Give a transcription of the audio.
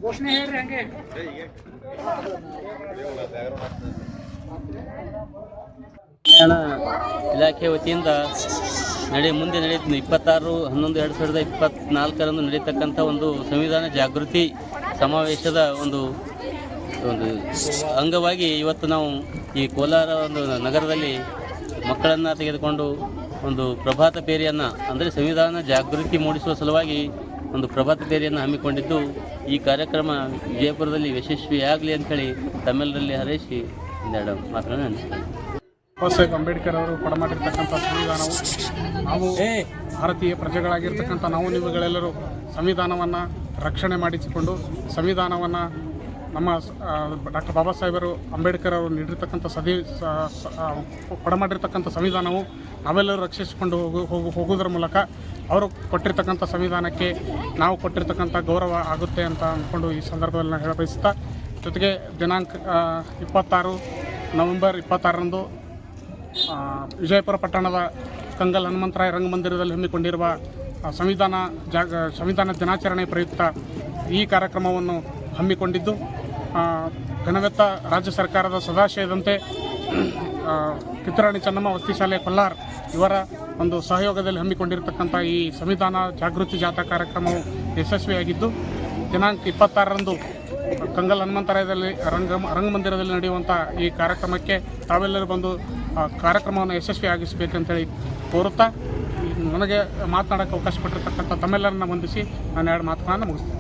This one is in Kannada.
ಘೋಷಣೆ ಹೇಳ್ರಿ ಹಂಗೆ. ಕಲ್ಯಾಣ ಇಲಾಖೆ ವತಿಯಿಂದ ಮುಂದೆ ನಡೆಯುತ್ತೆ 26/11/2024 ನಡೆಯತಕ್ಕಂಥ ಒಂದು ಸಂವಿಧಾನ ಜಾಗೃತಿ ಸಮಾವೇಶದ ಒಂದು ಅಂಗವಾಗಿ ಇವತ್ತು ನಾವು ಈ ಕೋಲಾರ ಒಂದು ನಗರದಲ್ಲಿ ಮಕ್ಕಳನ್ನು ತೆಗೆದುಕೊಂಡು ಒಂದು ಪ್ರಭಾತ ಪೇರಿಯನ್ನು ಅಂದರೆ ಸಂವಿಧಾನ ಜಾಗೃತಿ ಮೂಡಿಸುವ ಸಲುವಾಗಿ ಒಂದು ಪ್ರಭಾತ ಪೇರಿಯನ್ನು ಹಮ್ಮಿಕೊಂಡಿದ್ದು, ಈ ಕಾರ್ಯಕ್ರಮ ವಿಜಯಪುರದಲ್ಲಿ ಯಶಸ್ವಿಯಾಗಲಿ ಅಂಥೇಳಿ ತಮ್ಮೆಲ್ಲರಲ್ಲಿ ಹಾರೈಸಿ ಒಂದೆರಡು ಮಾತುಗಳನ್ನು ಅನಿಸ್ತೇನೆ. ಬಾಬಾ ಸಾಹೇಬ್ ಅಂಬೇಡ್ಕರ್ ಅವರು ಕೊಡಮಾಡಿರ್ತಕ್ಕಂಥ ಸಂವಿಧಾನವು ನಾವು ಭಾರತೀಯ ಪ್ರಜೆಗಳಾಗಿರ್ತಕ್ಕಂಥ ನಾವು ನೀವುಗಳೆಲ್ಲರೂ ಸಂವಿಧಾನವನ್ನು ರಕ್ಷಣೆ ಮಾಡಿಸಿಕೊಂಡು ಸಂವಿಧಾನವನ್ನು ನಮ್ಮ ಡಾಕ್ಟರ್ ಬಾಬಾ ಸಾಹೇಬರು ಅಂಬೇಡ್ಕರ್ ಅವರು ನೀಡಿರ್ತಕ್ಕಂಥ ಕೊಡಮಾಡಿರ್ತಕ್ಕಂಥ ಸಂವಿಧಾನವು ನಾವೆಲ್ಲರೂ ರಕ್ಷಿಸಿಕೊಂಡು ಹೋಗುವುದರ ಮೂಲಕ ಅವರು ಕೊಟ್ಟಿರ್ತಕ್ಕಂಥ ಸಂವಿಧಾನಕ್ಕೆ ನಾವು ಕೊಟ್ಟಿರ್ತಕ್ಕಂಥ ಗೌರವ ಆಗುತ್ತೆ ಅಂತ ಅಂದ್ಕೊಂಡು ಈ ಸಂದರ್ಭದಲ್ಲಿ ನಾನು ಹೇಳಬಯಸುತ್ತಾ, ಜೊತೆಗೆ ದಿನಾಂಕ 26 ನವೆಂಬರ್ 26ರಂದು ವಿಜಯಪುರ ಪಟ್ಟಣದ ಕಂಗಲ್ ಹನುಮಂತರಾಯ ರಂಗಮಂದಿರದಲ್ಲಿ ಹಮ್ಮಿಕೊಂಡಿರುವ ಸಂವಿಧಾನ ದಿನಾಚರಣೆ ಪ್ರಯುಕ್ತ ಈ ಕಾರ್ಯಕ್ರಮವನ್ನು ಹಮ್ಮಿಕೊಂಡಿದ್ದು, ಘನವೆತ್ತ ರಾಜ್ಯ ಸರ್ಕಾರದ ಸದಾಶಯದಂತೆ ಕಿತ್ತೂರಾಣಿ ಚೆನ್ನಮ್ಮ ವಸತಿ ಶಾಲೆ ಕೊಲ್ಲಾರ್ ಇವರ ಒಂದು ಸಹಯೋಗದಲ್ಲಿ ಹಮ್ಮಿಕೊಂಡಿರತಕ್ಕಂಥ ಈ ಸಂವಿಧಾನ ಜಾಗೃತಿ ಜಾಥಾ ಕಾರ್ಯಕ್ರಮವು ಯಶಸ್ವಿಯಾಗಿದ್ದು, ದಿನಾಂಕ 26ರಂದು ಕಂಗಲ್ ಹನುಮಂತರಾಯದಲ್ಲಿ ರಂಗಮಂದಿರದಲ್ಲಿ ನಡೆಯುವಂಥ ಈ ಕಾರ್ಯಕ್ರಮಕ್ಕೆ ತಾವೆಲ್ಲರೂ ಬಂದು ಕಾರ್ಯಕ್ರಮವನ್ನು ಯಶಸ್ವಿಯಾಗಿಸಬೇಕಂತೇಳಿ ಕೋರುತ್ತಾ, ನನಗೆ ಮಾತನಾಡೋಕ್ಕೆ ಅವಕಾಶ ಕೊಟ್ಟಿರ್ತಕ್ಕಂಥ ತಮ್ಮೆಲ್ಲರನ್ನ ವಂದಿಸಿ ನಾನು ಎರಡು ಮಾತುಗಳನ್ನು ಮುಗಿಸ್ತೇನೆ.